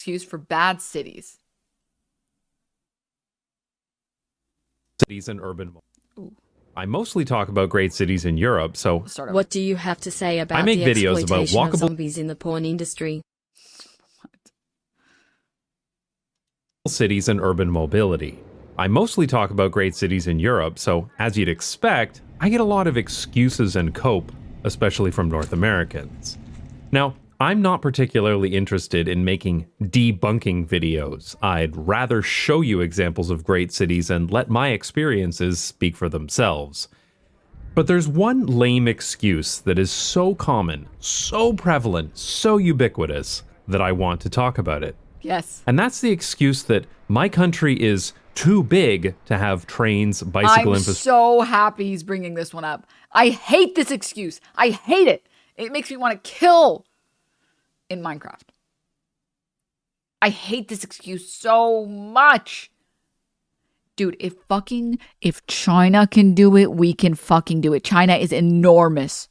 excuse for bad cities. Cities and urban. Ooh. I mostly talk about great cities in Europe, so what do you have to say about I make the videos about exploitation walkable of zombies in the porn industry? Cities and urban mobility. I mostly talk about great cities in Europe, so as you'd expect, I get a lot of excuses and cope, especially from North Americans. Now, I'm not particularly interested in making debunking videos. I'd rather show you examples of great cities and let my experiences speak for themselves. But there's one lame excuse that is so common, so prevalent, so ubiquitous that I want to talk about it. Yes. And that's the excuse that my country is too big to have trains, bicycle infrastructure. I'm so happy he's bringing this one up. I hate this excuse. I hate it. It makes me want to kill in Minecraft. I hate this excuse so much. Dude, if China can do it, we can fucking do it. China is enormous.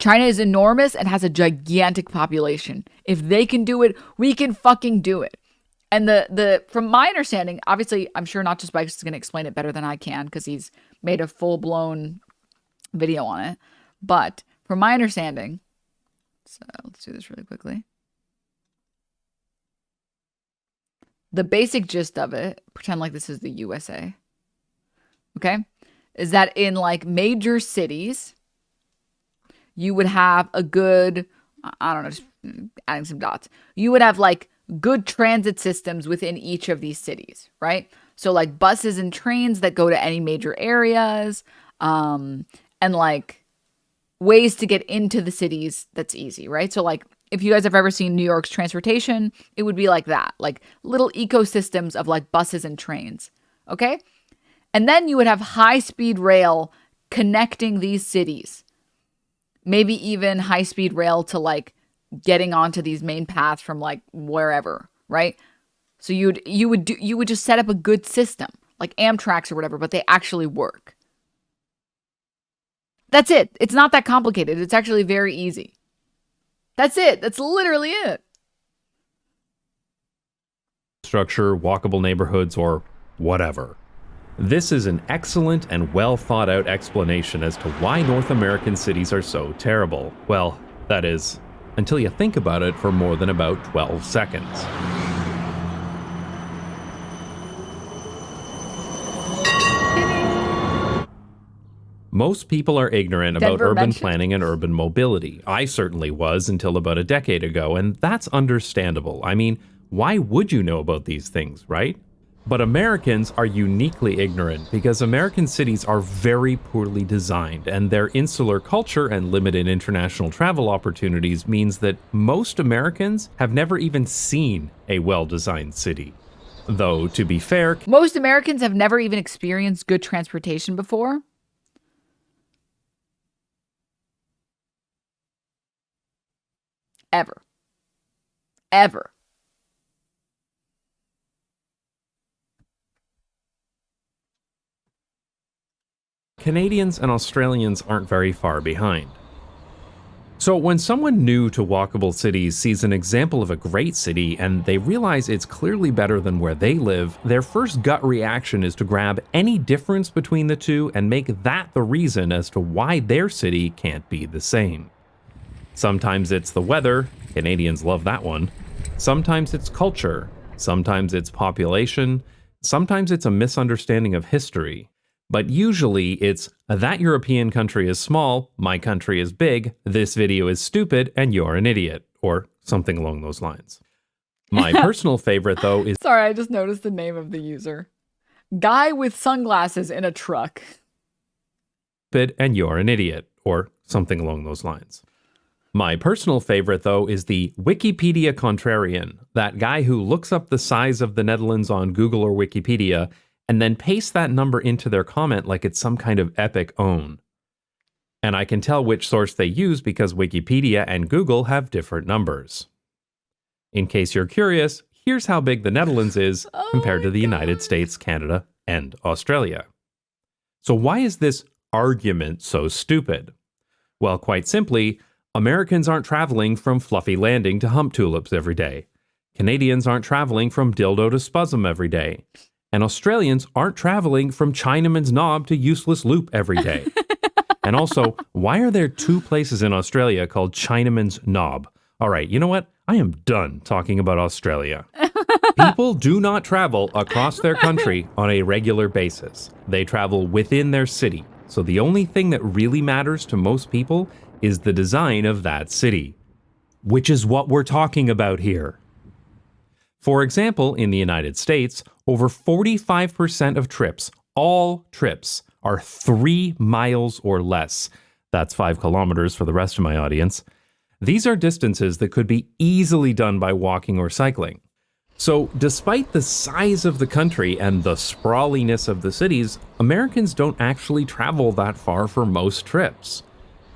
China is enormous and has a gigantic population. If they can do it, we can fucking do it. And from my understanding, obviously, I'm sure Not Just Bikes is going to explain it better than I can because he's made a full-blown video on it. But from my understanding, so let's do this really quickly. The basic gist of it, pretend like this is the USA, okay, is that in like major cities, you would have a good, I don't know, just adding some dots. You would have like good transit systems within each of these cities, right? So like buses and trains that go to any major areas, and like ways to get into the cities that's easy, right? So like if you guys have ever seen New York's transportation, it would be like that, like little ecosystems of like buses and trains, okay? And then you would have high-speed rail connecting these cities. Maybe even high-speed rail to like getting onto these main paths from like wherever, right? So you would just set up a good system, like Amtrak's or whatever, but they actually work. That's it. It's not that complicated. It's actually very easy. That's it. That's literally it. Structure, walkable neighborhoods, or whatever. This is an excellent and well thought out explanation as to why North American cities are so terrible. Well, that is, until you think about it for more than about 12 seconds. Most people are ignorant about urban planning and urban mobility. I certainly was until about a decade ago, and that's understandable. I mean, why would you know about these things, right? But Americans are uniquely ignorant because American cities are very poorly designed, and their insular culture and limited international travel opportunities means that most Americans have never even seen a well-designed city. Though, to be fair, most Americans have never even experienced good transportation before. Ever. Ever. Canadians and Australians aren't very far behind. So when someone new to walkable cities sees an example of a great city and they realize it's clearly better than where they live, their first gut reaction is to grab any difference between the two and make that the reason as to why their city can't be the same. Sometimes it's the weather, Canadians love that one. Sometimes it's culture, sometimes it's population, sometimes it's a misunderstanding of history. But usually it's, that European country is small, my country is big, this video is stupid, and you're an idiot, or something along those lines. My personal favorite, though, is... Sorry, I just noticed the name of the user. Guy with sunglasses in a truck. Stupid, and you're an idiot, or something along those lines. My personal favorite, though, is the Wikipedia contrarian, that guy who looks up the size of the Netherlands on Google or Wikipedia and then paste that number into their comment like it's some kind of epic own. And I can tell which source they use because Wikipedia and Google have different numbers. In case you're curious, here's how big the Netherlands is compared to the United States, Canada, and Australia. So why is this argument so stupid? Well, quite simply, Americans aren't traveling from Fluffy Landing to Hump Tulips every day. Canadians aren't traveling from dildo to spasm every day. And Australians aren't traveling from Chinaman's knob to useless loop every day. And also, why are there 2 places in Australia called Chinaman's knob? All right, you know what? I am done talking about Australia. People do not travel across their country on a regular basis. They travel within their city. So the only thing that really matters to most people is the design of that city, which is what we're talking about here. For example, in the United States, over 45% of trips, all trips, are 3 miles or less. That's 5 kilometers for the rest of my audience. These are distances that could be easily done by walking or cycling. So, despite the size of the country and the sprawliness of the cities, Americans don't actually travel that far for most trips.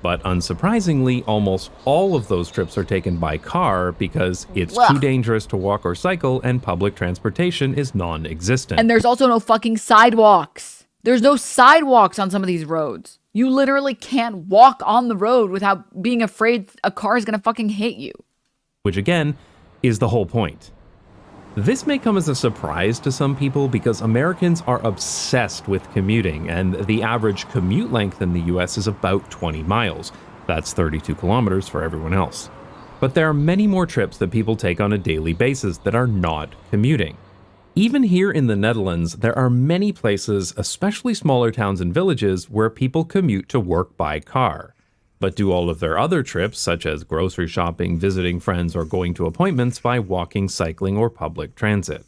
But unsurprisingly, almost all of those trips are taken by car because it's too dangerous to walk or cycle and public transportation is non-existent. And there's also no fucking sidewalks. There's no sidewalks on some of these roads. You literally can't walk on the road without being afraid a car is gonna fucking hit you. Which again, is the whole point. This may come as a surprise to some people because Americans are obsessed with commuting, and the average commute length in the US is about 20 miles. That's 32 kilometers for everyone else. But there are many more trips that people take on a daily basis that are not commuting. Even here in the Netherlands, there are many places, especially smaller towns and villages, where people commute to work by car, but do all of their other trips, such as grocery shopping, visiting friends, or going to appointments by walking, cycling, or public transit.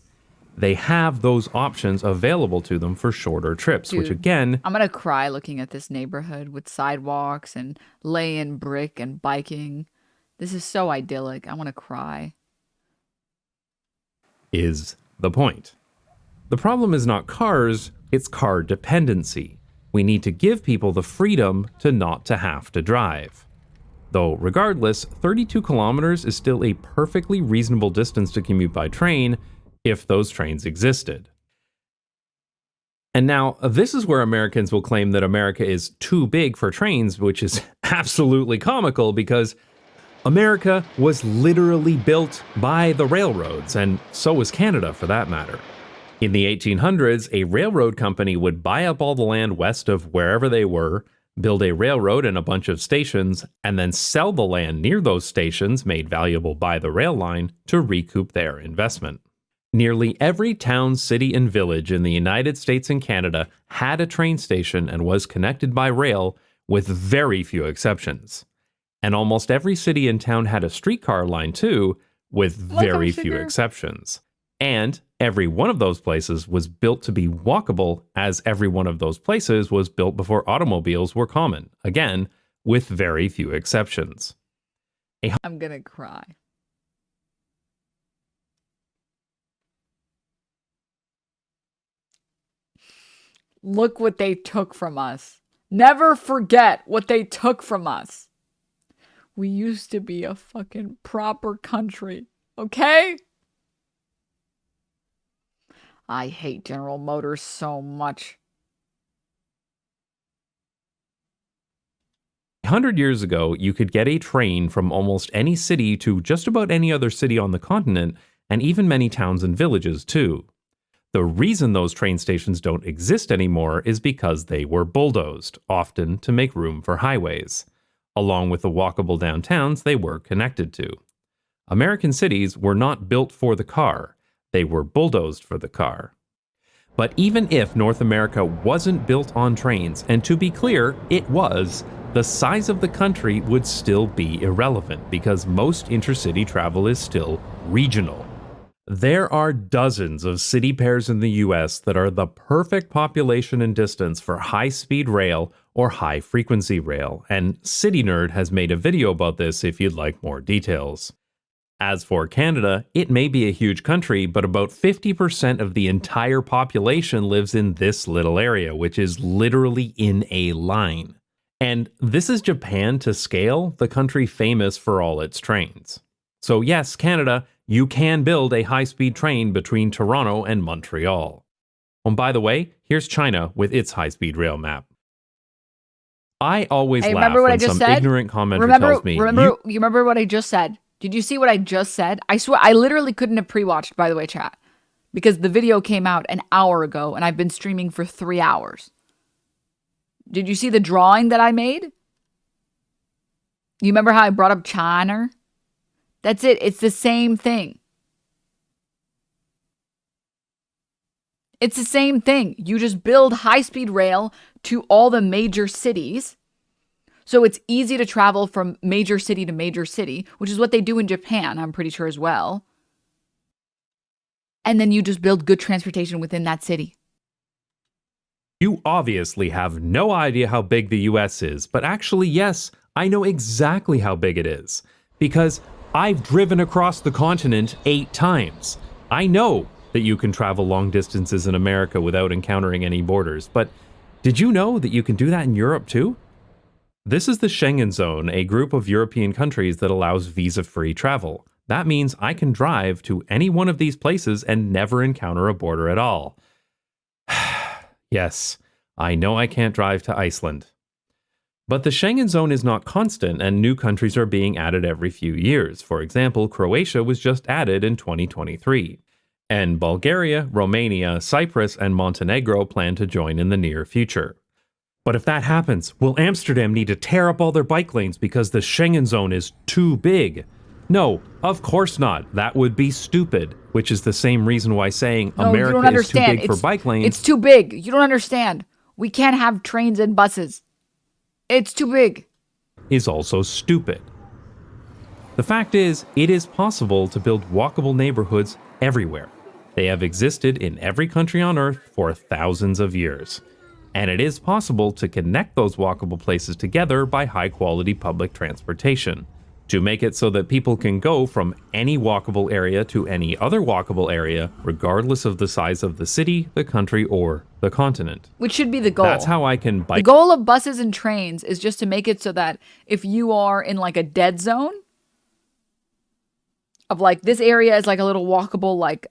They have those options available to them for shorter trips, Dude, which again... I'm gonna cry looking at this neighborhood with sidewalks and laying brick and biking. This is so idyllic. I want to cry. Is the point. The problem is not cars, it's car dependency. We need to give people the freedom to not to have to drive. Though regardless, 32 kilometers is still a perfectly reasonable distance to commute by train if those trains existed. And now, this is where Americans will claim that America is too big for trains, which is absolutely comical because America was literally built by the railroads, and so was Canada for that matter. In the 1800s, a railroad company would buy up all the land west of wherever they were, build a railroad and a bunch of stations, and then sell the land near those stations made valuable by the rail line to recoup their investment. Nearly every town, city, and village in the United States and Canada had a train station and was connected by rail, with very few exceptions. And almost every city and town had a streetcar line too, with very few exceptions. And every one of those places was built to be walkable, as every one of those places was built before automobiles were common, again, with very few exceptions. I'm gonna cry. Look what they took from us. Never forget what they took from us. We used to be a fucking proper country, okay? I hate General Motors so much. 100 years ago, you could get a train from almost any city to just about any other city on the continent, and even many towns and villages too. The reason those train stations don't exist anymore is because they were bulldozed, often to make room for highways, along with the walkable downtowns they were connected to. American cities were not built for the car, they were bulldozed for the car. But even if North America wasn't built on trains, and to be clear, it was, the size of the country would still be irrelevant because most intercity travel is still regional. There are dozens of city pairs in the US that are the perfect population and distance for high-speed rail or high-frequency rail, and City Nerd has made a video about this if you'd like more details. As for Canada, it may be a huge country, but about 50% of the entire population lives in this little area, which is literally in a line. And this is Japan to scale, the country famous for all its trains. So yes, Canada, you can build a high-speed train between Toronto and Montreal. And by the way, here's China with its high-speed rail map. I always laugh when some ignorant commenter tells me, you remember what I just said? Did you see what I just said? I swear, I literally couldn't have pre-watched, by the way, chat, because the video came out an hour ago and I've been streaming for 3 hours. Did you see the drawing that I made? You remember how I brought up China? That's it. It's the same thing. It's the same thing. You just build high-speed rail to all the major cities. So it's easy to travel from major city to major city, which is what they do in Japan, I'm pretty sure as well. And then you just build good transportation within that city. You obviously have no idea how big the US is, but actually, yes, I know exactly how big it is. Because I've driven across the continent 8 times. I know that you can travel long distances in America without encountering any borders, but did you know that you can do that in Europe too? This is the Schengen Zone, a group of European countries that allows visa-free travel. That means I can drive to any one of these places and never encounter a border at all. Yes, I know I can't drive to Iceland. But the Schengen Zone is not constant, and new countries are being added every few years. For example, Croatia was just added in 2023. And Bulgaria, Romania, Cyprus, and Montenegro plan to join in the near future. But if that happens, will Amsterdam need to tear up all their bike lanes because the Schengen Zone is too big? No, of course not. That would be stupid, which is the same reason why saying America is too big for bike lanes. It's too big. You don't understand. We can't have trains and buses. It's too big. Is also stupid. The fact is, it is possible to build walkable neighborhoods everywhere. They have existed in every country on Earth for thousands of years. And it is possible to connect those walkable places together by high-quality public transportation, to make it so that people can go from any walkable area to any other walkable area, regardless of the size of the city, the country, or the continent. Which should be the goal. That's how I can bike. The goal of buses and trains is just to make it so that if you are in like a dead zone, of like this area is like a little walkable like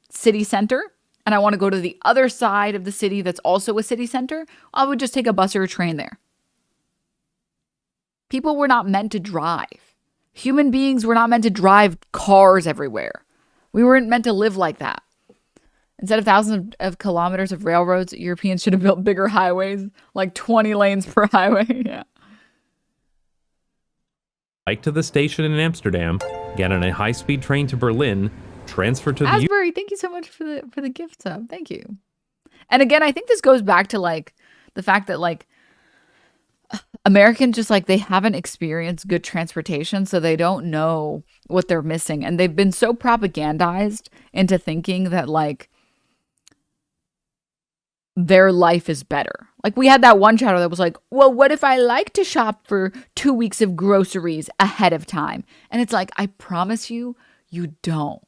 city center, and I want to go to the other side of the city that's also a city center, I would just take a bus or a train there. People were not meant to drive. Human beings were not meant to drive cars everywhere. We weren't meant to live like that. Instead of thousands of kilometers of railroads, Europeans should have built bigger highways, like 20 lanes per highway. Yeah. Bike to the station in Amsterdam, get on a high-speed train to Berlin, transfer to the Asbury, thank you so much for the gift sub. Thank you. And again, I think this goes back to like the fact that like Americans just like they haven't experienced good transportation, so they don't know what they're missing. And they've been so propagandized into thinking that like their life is better. Like we had that one chatter that was like, well, what if I like to shop for 2 weeks of groceries ahead of time? And it's like, I promise you, you don't.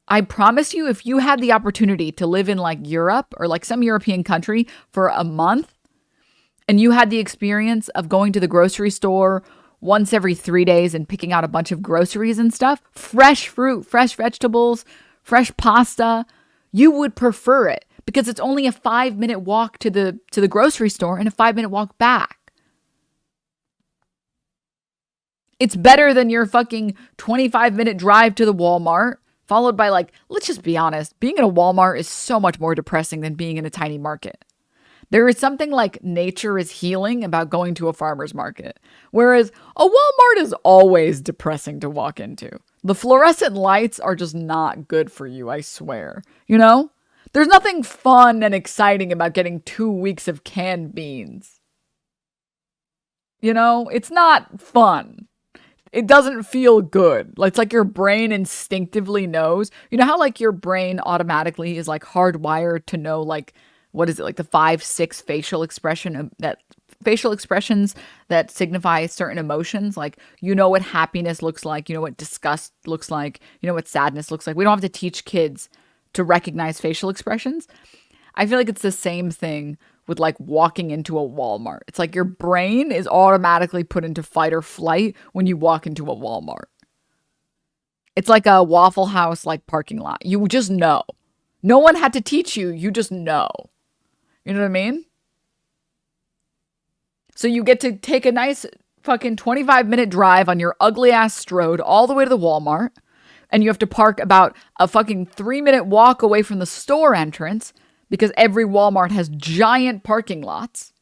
I promise you, if you had the opportunity to live in like Europe or like some European country for a month, and you had the experience of going to the grocery store once every 3 days and picking out a bunch of groceries and stuff, fresh fruit, fresh vegetables, fresh pasta, you would prefer it because it's only a 5-minute walk to the grocery store and a 5-minute walk back. It's better than your fucking 25-minute drive to the Walmart, followed by like, let's just be honest, being in a Walmart is so much more depressing than being in a tiny market. There is something like nature is healing about going to a farmer's market, whereas a Walmart is always depressing to walk into. The fluorescent lights are just not good for you, I swear. You know? There's nothing fun and exciting about getting 2 weeks of canned beans. You know? It's not fun. It doesn't feel good. It's like your brain instinctively knows. You know how like your brain automatically is like hardwired to know like, what is it, like the 5-6 facial expressions that signify certain emotions? Like, you know what happiness looks like, you know what disgust looks like, you know what sadness looks like. We don't have to teach kids to recognize facial expressions. I feel like it's the same thing with like walking into a Walmart. It's like your brain is automatically put into fight or flight when you walk into a Walmart. It's like a Waffle House like parking lot. You just know. No one had to teach you. You just know. You know what I mean? So you get to take a nice fucking 25-minute drive on your ugly ass strode all the way to the Walmart, and you have to park about a fucking 3-minute walk away from the store entrance because every Walmart has giant parking lots.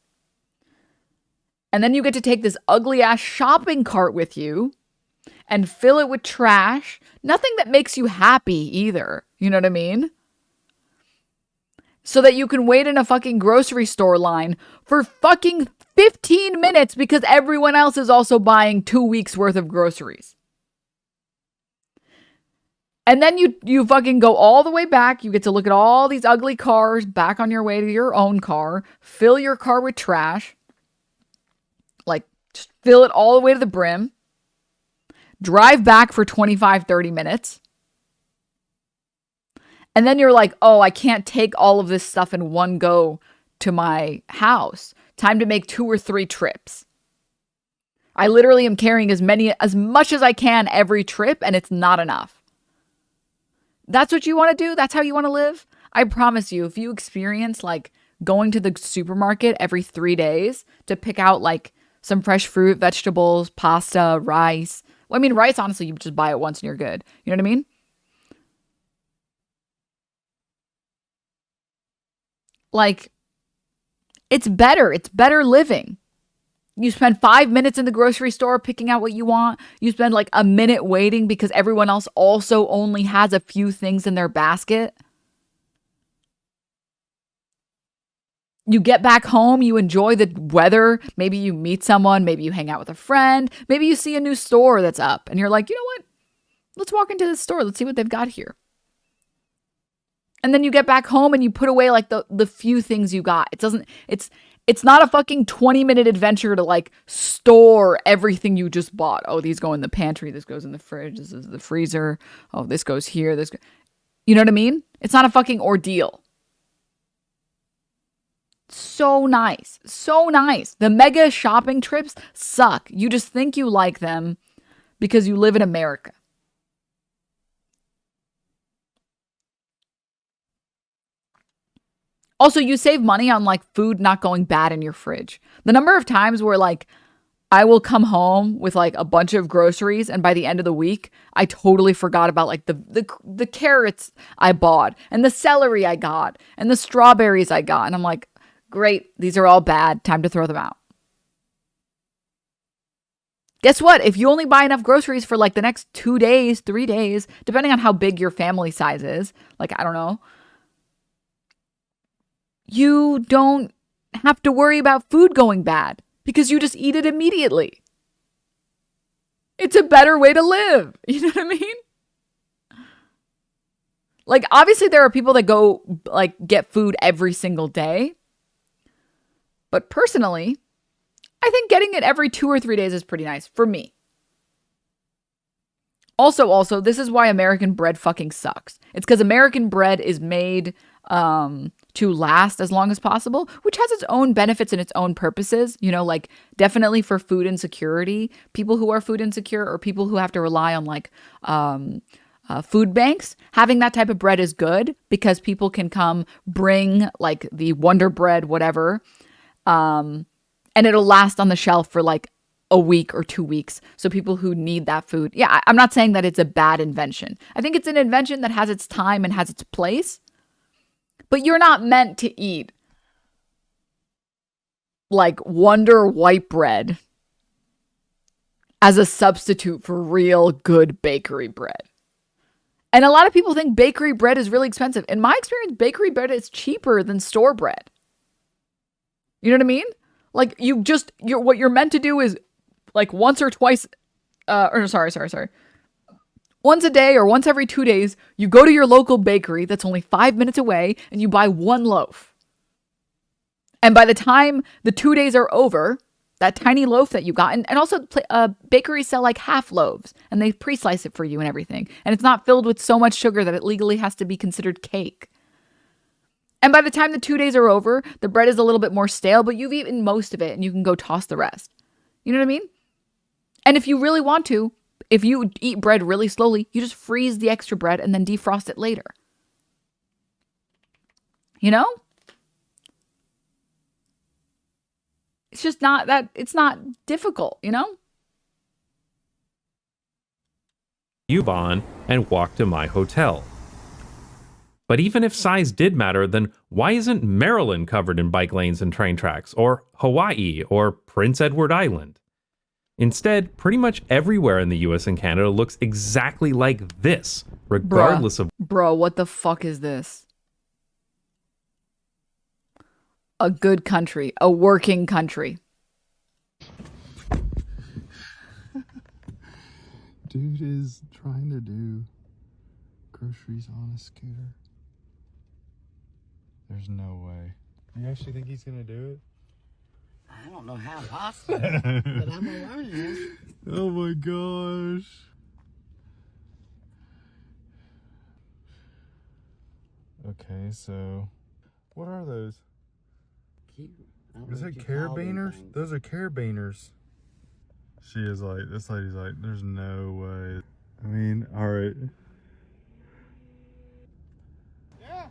And then you get to take this ugly ass shopping cart with you and fill it with trash. Nothing that makes you happy either. You know what I mean? So that you can wait in a fucking grocery store line for fucking 15 minutes because everyone else is also buying 2 weeks worth of groceries. And then you fucking go all the way back. You get to look at all these ugly cars back on your way to your own car. Fill your car with trash. Like, just fill it all the way to the brim. Drive back for 25, 30 minutes. And then you're like, oh, I can't take all of this stuff in one go to my house. Time to make 2 or 3 trips. I literally am carrying as much as I can every trip, and it's not enough. That's what you want to do? That's how you want to live? I promise you, if you experience like going to the supermarket every 3 days to pick out like some fresh fruit, vegetables, pasta, rice. Well, I mean, rice, honestly, you just buy it once and you're good. You know what I mean? Like, it's better. It's better living. You spend 5 minutes in the grocery store picking out what you want. You spend like a minute waiting because everyone else also only has a few things in their basket. You get back home, you enjoy the weather. Maybe you meet someone, maybe you hang out with a friend, maybe you see a new store that's up and you're like, you know what? Let's walk into this store. Let's see what they've got here. And then you get back home and you put away like the few things you got. It's not a fucking 20-minute adventure to like store everything you just bought. Oh, these go in the pantry. This goes in the fridge. This is the freezer. Oh, this goes here. You know what I mean? It's not a fucking ordeal. So nice. So nice. The mega shopping trips suck. You just think you like them because you live in America. Also, you save money on like food not going bad in your fridge. The number of times where like I will come home with like a bunch of groceries and by the end of the week, I totally forgot about like the carrots I bought and the celery I got and the strawberries I got. And I'm like, great, these are all bad. Time to throw them out. Guess what? If you only buy enough groceries for like the next 2 days, 3 days, depending on how big your family size is, like, I don't know, you don't have to worry about food going bad because you just eat it immediately. It's a better way to live. You know what I mean? Like, obviously there are people that go like get food every single day. But personally, I think getting it every 2 or 3 days is pretty nice for me. Also, this is why American bread fucking sucks. It's because American bread is made to last as long as possible, which has its own benefits and its own purposes. You know, like definitely for food insecurity, people who are food insecure or people who have to rely on like food banks, having that type of bread is good because people can come bring like the Wonder Bread, whatever, and it'll last on the shelf for like a week or 2 weeks. So people who need that food. Yeah, I'm not saying that it's a bad invention. I think it's an invention that has its time and has its place. But you're not meant to eat like Wonder White bread as a substitute for real good bakery bread. And a lot of people think bakery bread is really expensive. In my experience, bakery bread is cheaper than store bread. You know what I mean? Like what you're meant to do is like once or twice, once a day or once every 2 days, you go to your local bakery that's only 5 minutes away and you buy one loaf. And by the time the 2 days are over, that tiny loaf that you got, and also bakeries sell like half loaves and they pre-slice it for you and everything. And it's not filled with so much sugar that it legally has to be considered cake. And by the time the 2 days are over, the bread is a little bit more stale, but you've eaten most of it and you can go toss the rest. You know what I mean? And if you really want to, if you eat bread really slowly, you just freeze the extra bread and then defrost it later. You know? It's just not that, it's not difficult, you know? U-Bahn and walk to my hotel. But even if size did matter, then why isn't Maryland covered in bike lanes and train tracks, or Hawaii, or Prince Edward Island? Instead, pretty much everywhere in the US and Canada looks exactly like this, regardless of... Bro, what the fuck is this? A good country, a working country. Dude is trying to do groceries on a scooter. There's no way. You actually think he's gonna do it? I don't know how possible, but I'm gonna learn this. Oh my gosh. Okay, so what are those? Cute. Is that carabiners? Those are carabiners. She is like, this lady's like, there's no way. I mean, alright. Yeah.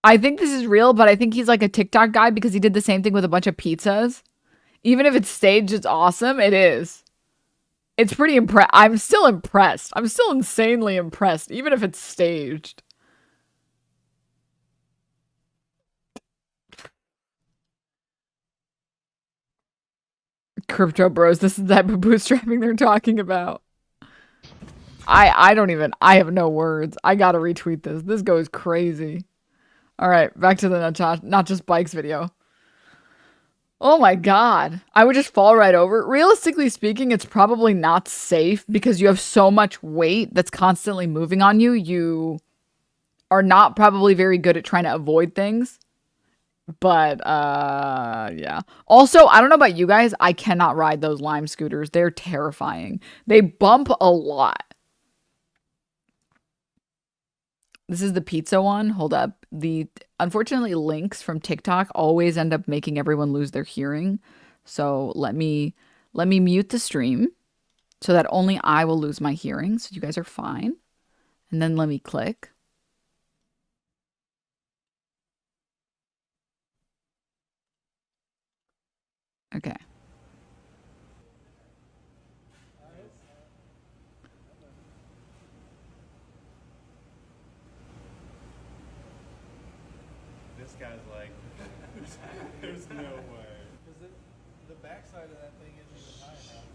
I think this is real, but I think he's like a TikTok guy because he did the same thing with a bunch of pizzas. Even if it's staged, it's awesome. It is. It's pretty I'm still impressed. I'm still insanely impressed, even if it's staged. Crypto bros, this is the type of bootstrapping they're talking about. I have no words. I gotta retweet this. This goes crazy. All right, back to the not just bikes video. Oh my god. I would just fall right over it. Realistically speaking, it's probably not safe because you have so much weight that's constantly moving on you. You are not probably very good at trying to avoid things. But, yeah. Also, I don't know about you guys. I cannot ride those Lime scooters. They're terrifying. They bump a lot. This is the pizza one. Hold up. Unfortunately, links from TikTok always end up making everyone lose their hearing. So let me mute the stream so that only I will lose my hearing. So you guys are fine. And then let me click. Okay. This guy's like, there's no way. Because the backside of that thing isn't even high enough.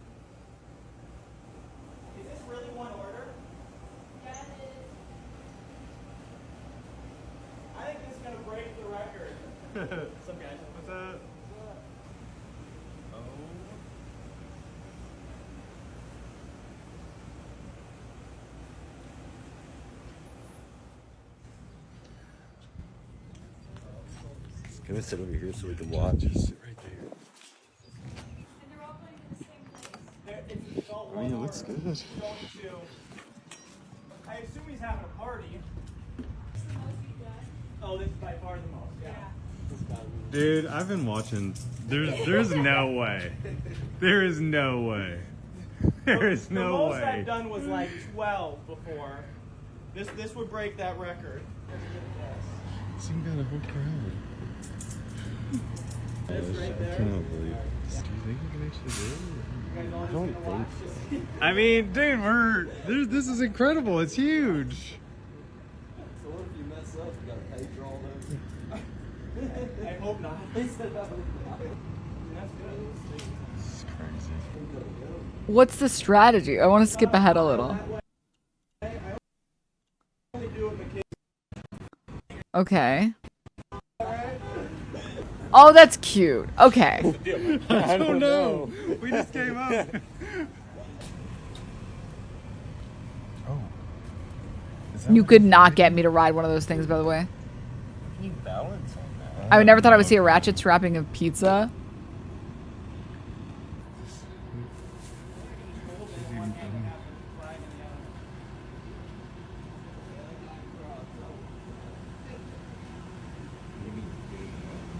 Is this really one order? Yeah, it is. I think this is gonna break the record. What's up, guys? What's up? Oh. Just gonna sit over here so we can watch. Just sit right there. And they're all playing in the same place. I mean, it looks good. I assume he's having a party. Oh, this is by far the most, yeah. Dude, I've been watching. There's no way. There is no way. There is The no most way. I've done was like 12 before. This would break that record. So you got a whole crowd. It's right I there. cannot believe this. Do you think we can actually do it? You guys all I just don't gonna think watch so. this? I mean, dude, this is incredible. It's huge. So what if you mess up? You gotta pay for all those. I hope not. He said that was That's good. This is crazy. What's the strategy? I want to skip ahead a little. Only do it in the case. Okay. Oh, that's cute. Okay. I don't know. We just came up. Oh. Is that You what could he's not doing? get me to ride one of those things, by the way. Can you balance on that? I would never thought I would see a ratchet strapping a pizza.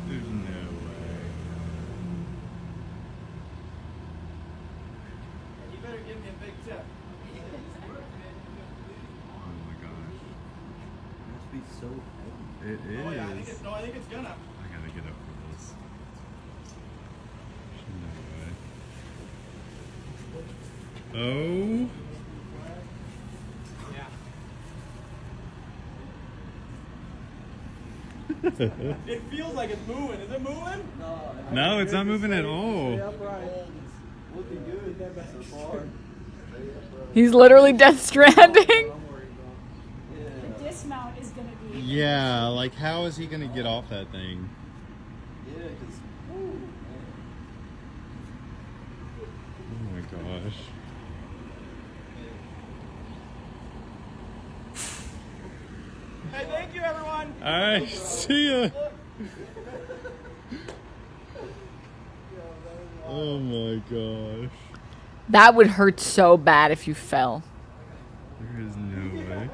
There's no way. You better give me a big tip. tip. Oh my gosh. Must be so heavy. It is. Oh yeah, I think it's gonna. I gotta get up for this. No way. Oh. It feels like it's moving. Is it moving? No, it's not moving at Stay all. upright. It's looking good so far. He's literally Death Stranding. The dismount is going to be. Yeah, like how is he gonna get off that thing? Yeah, because. Oh my gosh. Hey, thank you, everyone. Alright, see ya. Oh my gosh. That would hurt so bad if you fell. There is no way.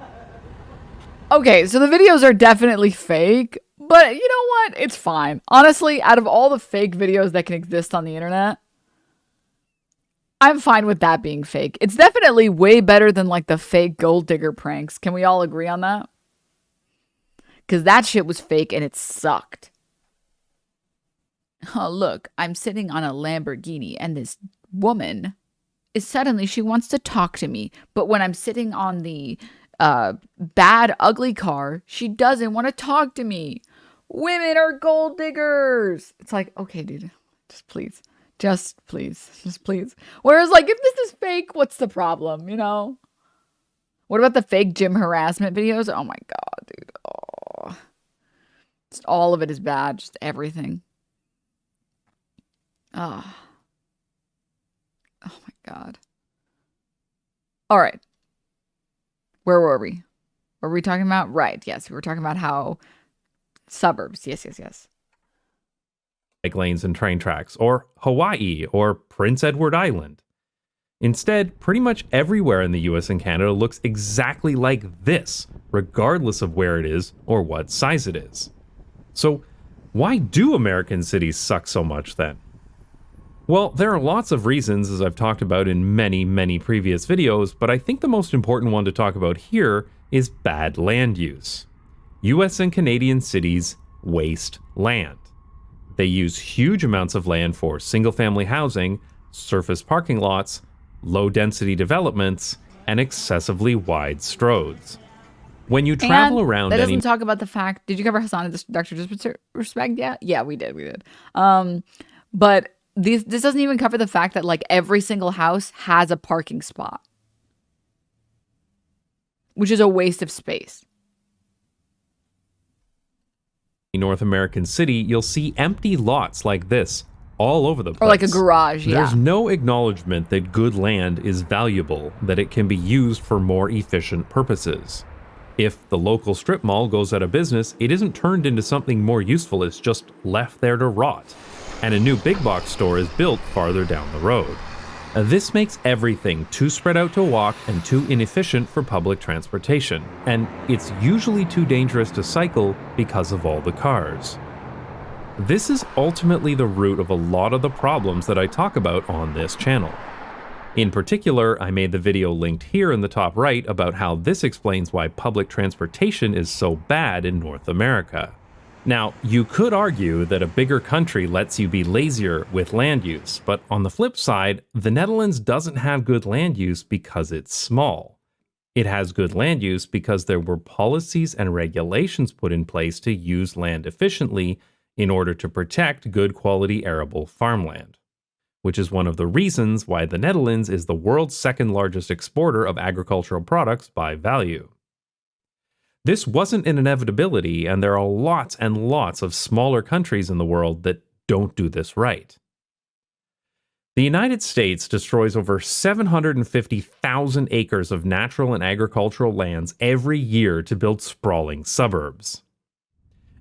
Okay, so the videos are definitely fake, but you know what? It's fine. Honestly, out of all the fake videos that can exist on the internet, I'm fine with that being fake. It's definitely way better than like the fake gold digger pranks. Can we all agree on that? Because that shit was fake and it sucked. Oh, look, I'm sitting on a Lamborghini and this woman is suddenly she wants to talk to me. But when I'm sitting on the bad, ugly car, she doesn't want to talk to me. Women are gold diggers. It's like, okay, dude, just please. Just please. Whereas, like, if this is fake, what's the problem, you know? What about the fake gym harassment videos? Oh my God, dude. Oh. Just all of it is bad. Just everything. Oh. Oh my God. All right. Where were we? What were we talking about? Right. Yes. We were talking about how suburbs. Yes. Bike lanes and train tracks, or Hawaii, or Prince Edward Island. Instead, pretty much everywhere in the US and Canada looks exactly like this, regardless of where it is or what size it is. So, why do American cities suck so much then? Well, there are lots of reasons, as I've talked about in many previous videos, but I think the most important one to talk about here is bad land use. US and Canadian cities waste land. They use huge amounts of land for single-family housing, surface parking lots, low-density developments, and excessively wide stroads. When you travel around that doesn't talk about the fact. Did you cover Hassan and Dr. Disrespect? Yeah, we did. But this doesn't even cover the fact that like every single house has a parking spot, which is a waste of space. North American city, you'll see empty lots like this all over the place. Or like a garage, yeah. There's no acknowledgement that good land is valuable, that it can be used for more efficient purposes. If the local strip mall goes out of business, it isn't turned into something more useful, it's just left there to rot. And a new big box store is built farther down the road. This makes everything too spread out to walk and too inefficient for public transportation, and it's usually too dangerous to cycle because of all the cars. This is ultimately the root of a lot of the problems that I talk about on this channel. In particular, I made the video linked here in the top right about how this explains why public transportation is so bad in North America. Now, you could argue that a bigger country lets you be lazier with land use, but on the flip side, the Netherlands doesn't have good land use because it's small. It has good land use because there were policies and regulations put in place to use land efficiently in order to protect good quality arable farmland, which is one of the reasons why the Netherlands is the world's second largest exporter of agricultural products by value. This wasn't an inevitability, and there are lots and lots of smaller countries in the world that don't do this right. The United States destroys over 750,000 acres of natural and agricultural lands every year to build sprawling suburbs.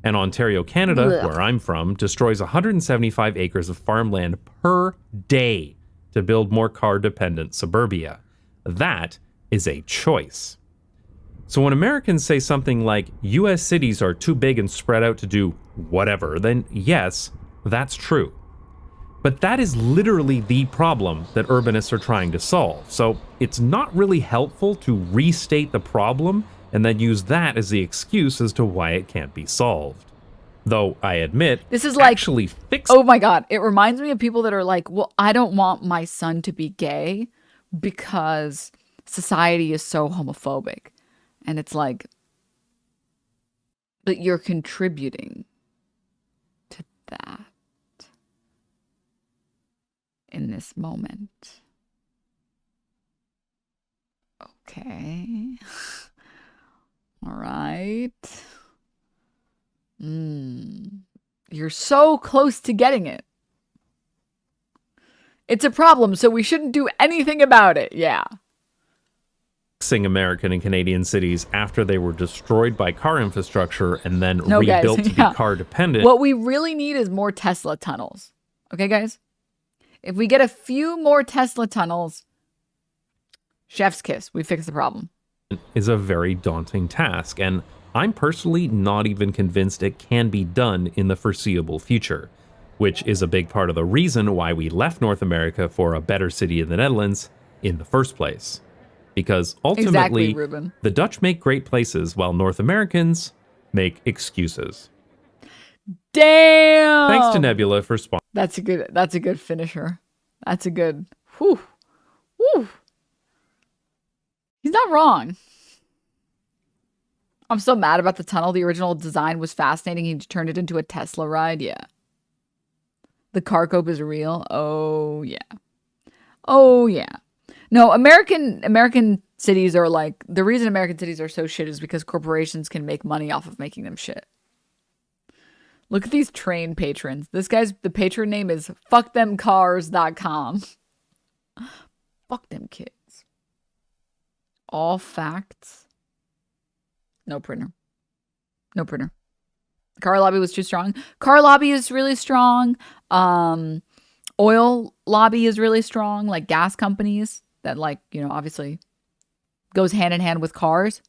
And Ontario, Canada, where I'm from, destroys 175 acres of farmland per day to build more car-dependent suburbia. That is a choice. So when Americans say something like, US cities are too big and spread out to do whatever, then yes, that's true. But that is literally the problem that urbanists are trying to solve. So it's not really helpful to restate the problem and then use that as the excuse as to why it can't be solved. Though I admit, This is like, actually fix. oh my God, it reminds me of people that are like, well, I don't want my son to be gay because society is so homophobic. And it's like, but you're contributing to that in this moment. Okay. All right. You're so close to getting it. It's a problem, so we shouldn't do anything about it. Yeah. Fixing American and Canadian cities after they were destroyed by car infrastructure and then No, guys, rebuilt to yeah. be car dependent. What we really need is more Tesla tunnels. Okay, guys? If we get a few more Tesla tunnels, chef's kiss. We fix the problem. Is a very daunting task, and I'm personally not even convinced it can be done in the foreseeable future, which is a big part of the reason why we left North America for a better city in the Netherlands in the first place. Because ultimately, Ruben. the Dutch make great places while North Americans make excuses. Damn. Thanks to Nebula for sponsoring. That's a good finisher. That's a good whew. Whew. He's not wrong. I'm so mad about the tunnel. The original design was fascinating. He turned it into a Tesla ride. Yeah. The car cope is real. Oh yeah. Oh yeah. No, American cities are like, the reason American cities are so shit is because corporations can make money off of making them shit. Look at these train patrons. The patron name is fuckthemcars.com. Fuck them kids. All facts. No printer. No printer. Car lobby was too strong. Car lobby is really strong. Oil lobby is really strong. Like gas companies that, like, you know, obviously goes hand in hand with cars.